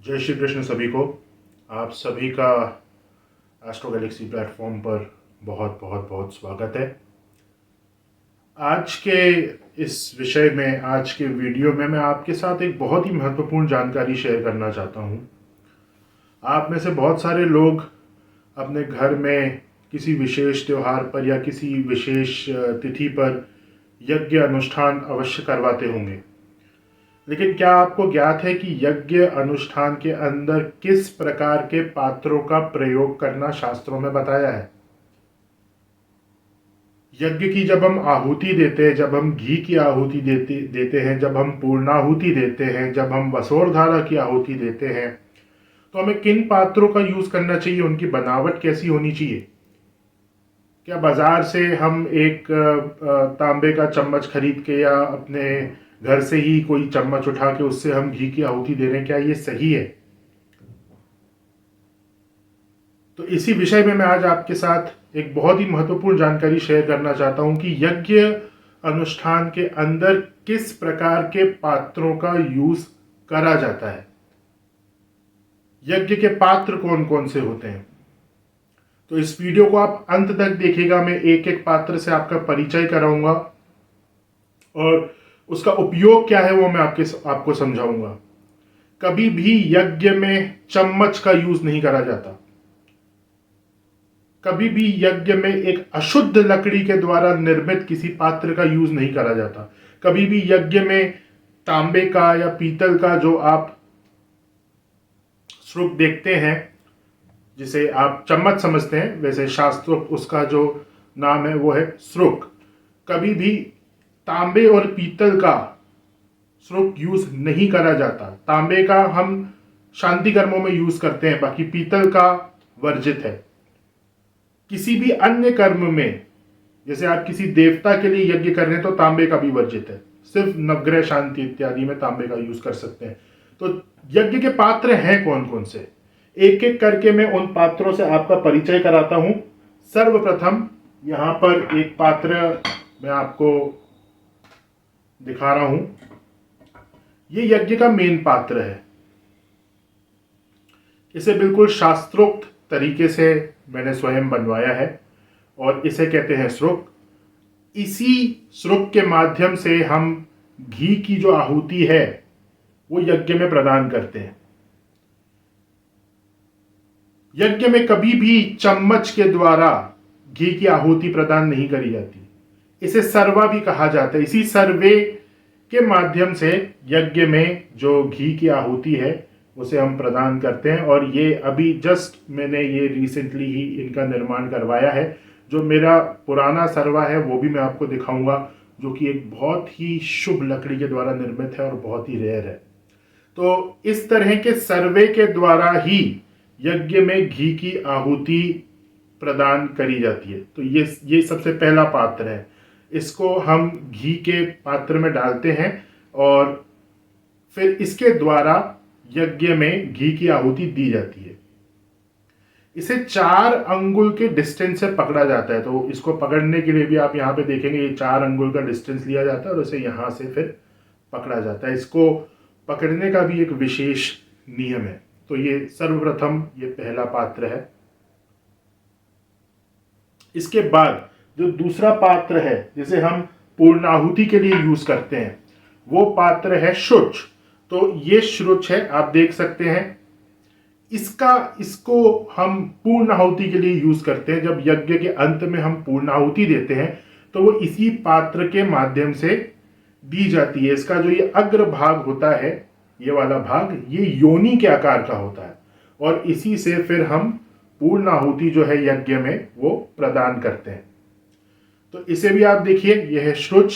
जय श्री कृष्ण सभी को। आप सभी का एस्ट्रो गैलेक्सी प्लेटफॉर्म पर बहुत बहुत बहुत स्वागत है। आज के इस विषय में, आज के वीडियो में मैं आपके साथ एक बहुत ही महत्वपूर्ण जानकारी शेयर करना चाहता हूँ। आप में से बहुत सारे लोग अपने घर में किसी विशेष त्यौहार पर या किसी विशेष तिथि पर यज्ञ अनुष्ठान अवश्य करवाते होंगे, लेकिन क्या आपको ज्ञात है कि यज्ञ अनुष्ठान के अंदर किस प्रकार के पात्रों का प्रयोग करना शास्त्रों में बताया है? यज्ञ की जब हम आहुति देते हैं, जब हम घी की आहुति देते हैं, जब हम पूर्णाहुति देते हैं, जब हम वसोरधारा की आहुति देते हैं, तो हमें किन पात्रों का यूज करना चाहिए, उनकी बनावट कैसी होनी चाहिए? क्या बाजार से हम एक तांबे का चम्मच खरीद के या अपने घर से ही कोई चम्मच उठा के उससे हम घी की आहुति दे रहे हैं, क्या ये सही है? तो इसी विषय में मैं आज आपके साथ एक बहुत ही महत्वपूर्ण जानकारी शेयर करना चाहता हूं कि यज्ञ अनुष्ठान के अंदर किस प्रकार के पात्रों का यूज करा जाता है। यज्ञ के पात्र कौन कौन से होते हैं, तो इस वीडियो को आप अंत तक देखिएगा। मैं एक एक पात्र से आपका परिचय कराऊंगा और उसका उपयोग क्या है वो मैं आपको समझाऊंगा। कभी भी यज्ञ में चम्मच का यूज नहीं करा जाता। कभी भी यज्ञ में एक अशुद्ध लकड़ी के द्वारा निर्मित किसी पात्र का यूज नहीं करा जाता। कभी भी यज्ञ में तांबे का या पीतल का जो आप श्रुक देखते हैं, जिसे आप चम्मच समझते हैं, वैसे शास्त्रोक्त उसका जो नाम है वो है श्रुक। कभी भी तांबे और पीतल का श्रुक यूज नहीं करा जाता। तांबे का हम शांति कर्मों में यूज करते हैं, बाकी पीतल का वर्जित है। किसी भी अन्य कर्म में, जैसे आप किसी देवता के लिए यज्ञ कर रहे हैं तो तांबे का भी वर्जित है। सिर्फ नवग्रह शांति इत्यादि में तांबे का यूज कर सकते हैं। तो यज्ञ के पात्र हैं कौन कौन से, एक एक करके मैं उन पात्रों से आपका परिचय कराता हूं। सर्वप्रथम यहां पर एक पात्र मैं आपको दिखा रहा हूं। ये यज्ञ का मेन पात्र है। इसे बिल्कुल शास्त्रोक्त तरीके से मैंने स्वयं बनवाया है और इसे कहते हैं श्रुक। इसी श्रुक के माध्यम से हम घी की जो आहुति है वो यज्ञ में प्रदान करते हैं। यज्ञ में कभी भी चम्मच के द्वारा घी की आहुति प्रदान नहीं करी जाती। इसे सर्वा भी कहा जाता है। इसी सर्वे के माध्यम से यज्ञ में जो घी की आहुति है उसे हम प्रदान करते हैं। और ये अभी जस्ट मैंने ये रिसेंटली ही इनका निर्माण करवाया है। जो मेरा पुराना सर्वा है वो भी मैं आपको दिखाऊंगा, जो कि एक बहुत ही शुभ लकड़ी के द्वारा निर्मित है और बहुत ही रेयर है। तो इस तरह के सर्वे के द्वारा ही यज्ञ में घी की आहुति प्रदान करी जाती है। तो ये सबसे पहला पात्र है। इसको हम घी के पात्र में डालते हैं और फिर इसके द्वारा यज्ञ में घी की आहुति दी जाती है। इसे 4 अंगुल के डिस्टेंस से पकड़ा जाता है। तो इसको पकड़ने के लिए भी आप यहाँ पे देखेंगे, ये 4 अंगुल का डिस्टेंस लिया जाता है और उसे यहाँ से फिर पकड़ा जाता है। इसको पकड़ने का भी एक विशेष नियम है। तो ये सर्वप्रथम ये पहला पात्र है। इसके बाद जो दूसरा पात्र है जिसे हम पूर्णाहुति के लिए यूज करते हैं वो पात्र है शुच। तो ये श्रुच है, आप देख सकते हैं। इसको हम पूर्णाहुति के लिए यूज करते हैं। जब यज्ञ के अंत में हम पूर्णाहुति देते हैं तो वो इसी पात्र के माध्यम से दी जाती है। इसका जो ये अग्र भाग होता है, ये वाला भाग, ये योनि के आकार का होता है और इसी से फिर हम पूर्णाहुति जो है यज्ञ में वो प्रदान करते हैं। तो इसे भी आप देखिए, यह है श्रुच।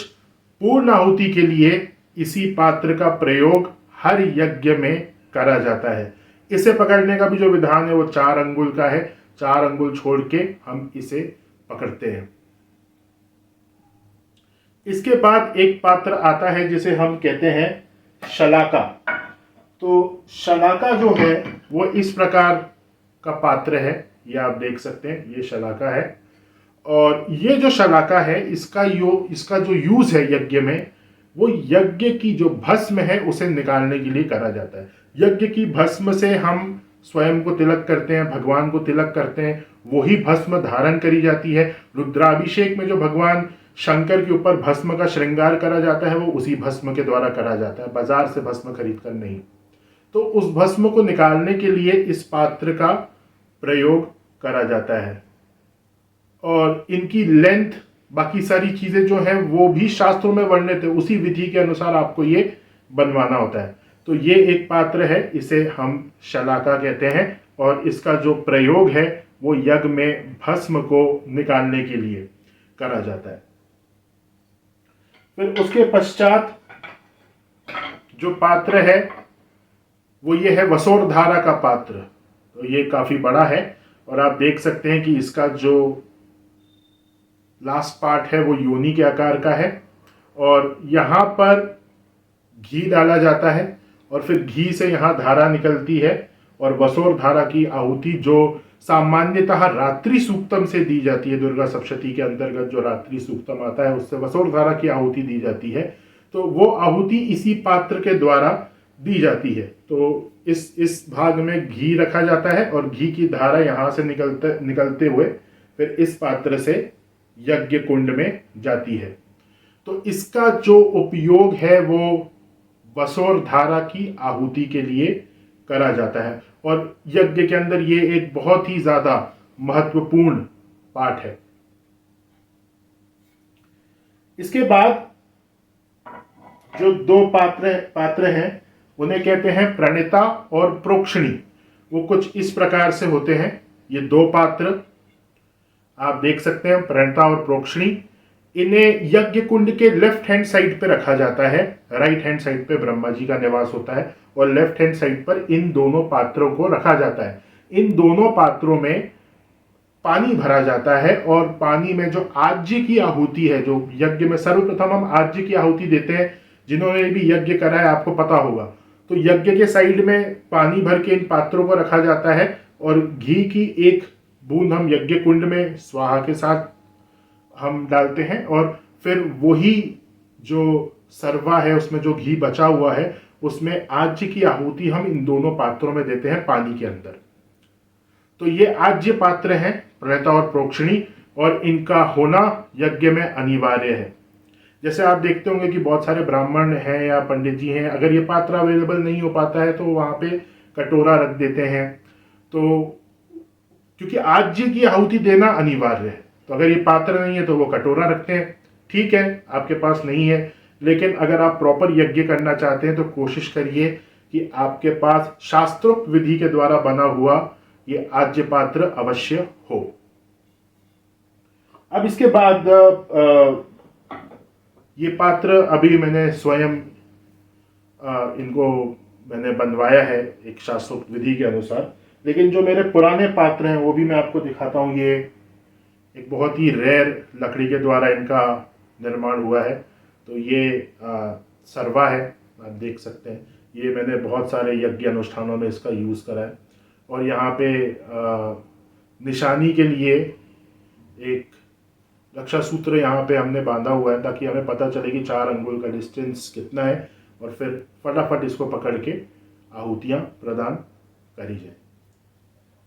पूर्णाहुति के लिए इसी पात्र का प्रयोग हर यज्ञ में करा जाता है। इसे पकड़ने का भी जो विधान है वो 4 अंगुल का है। 4 अंगुल छोड़ के हम इसे पकड़ते हैं। इसके बाद एक पात्र आता है जिसे हम कहते हैं शलाका। तो शलाका जो है वो इस प्रकार का पात्र है, ये आप देख सकते हैं, ये शलाका है। और ये जो शलाका है इसका जो यूज है यज्ञ में, वो यज्ञ की जो भस्म है उसे निकालने के लिए करा जाता है। यज्ञ की भस्म से हम स्वयं को तिलक करते हैं, भगवान को तिलक करते हैं, वही भस्म धारण करी जाती है। रुद्राभिषेक में जो भगवान शंकर के ऊपर भस्म का श्रृंगार करा जाता है वो उसी भस्म के द्वारा करा जाता है, बाजार से भस्म खरीद कर नहीं। तो उस भस्म को निकालने के लिए इस पात्र का प्रयोग करा जाता है। और इनकी लेंथ, बाकी सारी चीजें जो है वो भी शास्त्रों में वर्णित है, उसी विधि के अनुसार आपको ये बनवाना होता है। तो ये एक पात्र है, इसे हम शलाका कहते हैं और इसका जो प्रयोग है वो यज्ञ में भस्म को निकालने के लिए करा जाता है। फिर उसके पश्चात जो पात्र है वो ये है वसोरधारा का पात्र। तो ये काफी बड़ा है और आप देख सकते हैं कि इसका जो लास्ट पार्ट है वो योनि के आकार का है और यहाँ पर घी डाला जाता है और फिर घी से यहाँ धारा निकलती है और वसोर धारा की आहुति जो सामान्यतः रात्रि सूक्तम से दी जाती है, दुर्गा सप्तशती के अंतर्गत जो रात्रि सूक्तम आता है उससे वसोर धारा की आहुति दी जाती है। तो वो आहुति इसी पात्र के द्वारा दी जाती है। तो इस भाग में घी रखा जाता है और घी की धारा यहाँ से निकलते हुए फिर इस पात्र से यज्ञ कुंड में जाती है। तो इसका जो उपयोग है वो वसोर धारा की आहुति के लिए करा जाता है और यज्ञ के अंदर ये एक बहुत ही ज्यादा महत्वपूर्ण पाठ है। इसके बाद जो दो पात्र हैं उन्हें कहते हैं प्रणिता और प्रोक्षणी। वो कुछ इस प्रकार से होते हैं। ये दो पात्र आप देख सकते हैं, प्रणिता और प्रोक्षणी। इन्हें यज्ञ कुंड के लेफ्ट हैंड साइड पे रखा जाता है। राइट हैंड साइड पे ब्रह्मा जी का निवास होता है और लेफ्ट हैंड साइड पर इन दोनों पात्रों को रखा जाता है। इन दोनों पात्रों में पानी भरा जाता है और पानी में जो आज्य की आहुति है, जो यज्ञ में सर्वप्रथम हम आज्य की आहुति देते हैं, जिन्होंने भी यज्ञ करा है आपको पता होगा। तो यज्ञ के साइड में पानी भर के इन पात्रों को रखा जाता है और घी की एक बूंद हम यज्ञ कुंड में स्वाहा के साथ हम डालते हैं और फिर वही जो सरवा है उसमें जो घी बचा हुआ है उसमें आज्य की आहुति हम इन दोनों पात्रों में देते हैं पानी के अंदर। तो ये आज्य पात्र हैं प्रणिता और प्रोक्षणी और इनका होना यज्ञ में अनिवार्य है। जैसे आप देखते होंगे कि बहुत सारे ब्राह्मण हैं या पंडित जी हैं, अगर ये पात्र अवेलेबल नहीं हो पाता है तो वहाँ पे कटोरा रख देते हैं। तो क्योंकि आज्य की आहुति देना अनिवार्य है, तो अगर ये पात्र नहीं है तो वो कटोरा रखते हैं। ठीक है, आपके पास नहीं है, लेकिन अगर आप प्रॉपर यज्ञ करना चाहते हैं तो कोशिश करिए कि आपके पास शास्त्रोक्त विधि के द्वारा बना हुआ ये आज्य पात्र अवश्य हो। अब इसके बाद ये पात्र अभी मैंने स्वयं इनको मैंने बनवाया है एक शास्त्रोक्त विधि के अनुसार, लेकिन जो मेरे पुराने पात्र हैं वो भी मैं आपको दिखाता हूँ। ये एक बहुत ही रेयर लकड़ी के द्वारा इनका निर्माण हुआ है। तो ये सरवा है, आप देख सकते हैं। ये मैंने बहुत सारे यज्ञ अनुष्ठानों में इसका यूज़ करा है और यहाँ पे निशानी के लिए एक रक्षा सूत्र यहाँ पे हमने बांधा हुआ है ताकि हमें पता चले कि 4 अंगुल का डिस्टेंस कितना है और फिर फटाफट इसको पकड़ के आहुतियाँ प्रदान करी जाए।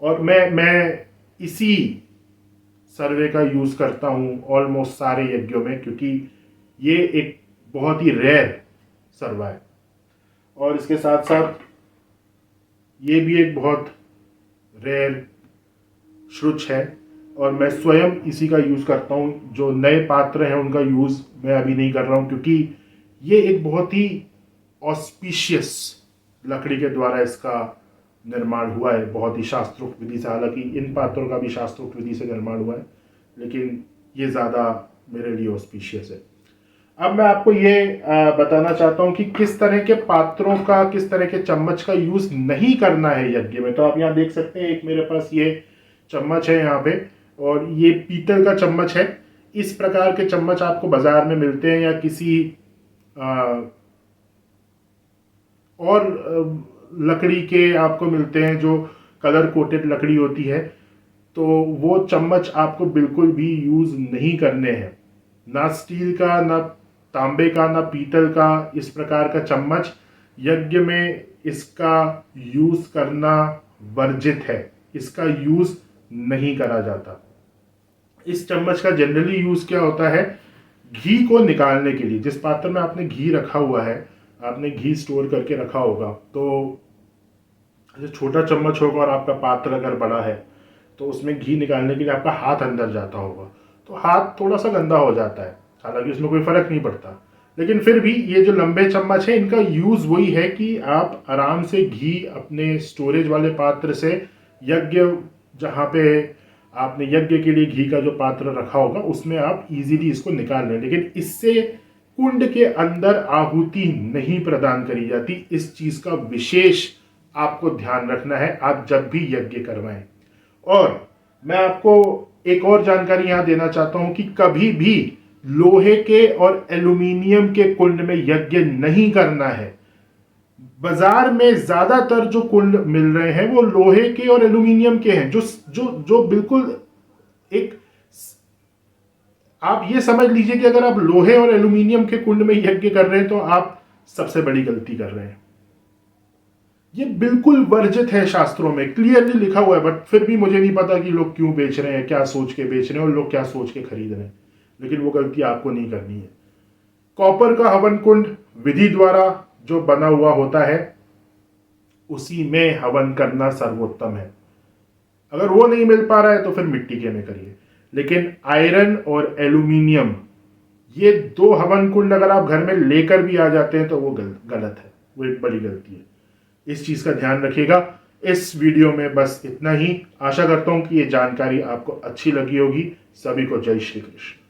और मैं इसी सर्वे का यूज़ करता हूँ ऑलमोस्ट सारे यज्ञों में, क्योंकि ये एक बहुत ही रेयर सर्वा है। और इसके साथ साथ ये भी एक बहुत रेयर श्रुच है और मैं स्वयं इसी का यूज़ करता हूँ। जो नए पात्र हैं उनका यूज़ मैं अभी नहीं कर रहा हूँ, क्योंकि ये एक बहुत ही ऑस्पिशियस लकड़ी के द्वारा इसका निर्माण हुआ है, बहुत ही शास्त्रोक्त विधि से। हालांकि इन पात्रों का भी शास्त्रोक्त विधि से निर्माण हुआ है, लेकिन ये ज़्यादा मेरे लिए ऑस्पिशियस है। अब मैं आपको ये बताना चाहता हूँ कि किस तरह के पात्रों का, किस तरह के चम्मच का यूज़ नहीं करना है यज्ञ में। तो आप यहाँ देख सकते हैं, एक मेरे पास ये चम्मच है यहाँ पे और ये पीतल का चम्मच है। इस प्रकार के चम्मच आपको बाजार में मिलते हैं या किसी और लकड़ी के आपको मिलते हैं जो कलर कोटेड लकड़ी होती है। तो वो चम्मच आपको बिल्कुल भी यूज़ नहीं करने हैं, ना स्टील का, ना तांबे का, ना पीतल का। इस प्रकार का चम्मच यज्ञ में इसका यूज करना वर्जित है, इसका यूज नहीं करा जाता। इस चम्मच का जनरली यूज क्या होता है, घी को निकालने के लिए। जिस पात्र में आपने घी रखा हुआ है, आपने घी स्टोर करके रखा होगा, तो जो छोटा चम्मच होगा और आपका पात्र अगर बड़ा है तो उसमें घी निकालने के लिए आपका हाथ अंदर जाता होगा, तो हाथ थोड़ा सा गंदा हो जाता है। हालांकि उसमें कोई फर्क नहीं पड़ता, लेकिन फिर भी ये जो लंबे चम्मच है इनका यूज वही है कि आप आराम से घी अपने स्टोरेज वाले पात्र से, यज्ञ जहाँ पे आपने यज्ञ के लिए घी का जो पात्र रखा होगा उसमें आप इजीली इसको निकाल लें। लेकिन इससे कुंड के अंदर आहुति नहीं प्रदान करी जाती। इस चीज का विशेष आपको ध्यान रखना है आप जब भी यज्ञ करवाएं। और मैं आपको एक और जानकारी यहां देना चाहता हूं कि कभी भी लोहे के और एल्यूमिनियम के कुंड में यज्ञ नहीं करना है। बाजार में ज्यादातर जो कुंड मिल रहे हैं वो लोहे के और एल्यूमिनियम के हैं, जो जो जो बिल्कुल एक, आप ये समझ लीजिए कि अगर आप लोहे और एल्यूमिनियम के कुंड में यज्ञ कर रहे हैं तो आप सबसे बड़ी गलती कर रहे हैं। ये बिल्कुल वर्जित है, शास्त्रों में क्लियरली लिखा हुआ है। बट फिर भी मुझे नहीं पता कि लोग क्यों बेच रहे हैं, क्या सोच के बेच रहे हैं और लोग क्या सोच के खरीद रहे हैं। लेकिन वो गलती आपको नहीं करनी है। कॉपर का हवन कुंड विधि द्वारा जो बना हुआ होता है उसी में हवन करना सर्वोत्तम है। अगर वो नहीं मिल पा रहा है तो फिर मिट्टी के में करिए। लेकिन आयरन और एल्यूमिनियम, ये दो हवन कुंड अगर आप घर में लेकर भी आ जाते हैं तो वो गलत है, वो एक बड़ी गलती है। इस चीज का ध्यान रखिएगा। इस वीडियो में बस इतना ही। आशा करता हूं कि ये जानकारी आपको अच्छी लगी होगी। सभी को जय श्री कृष्ण।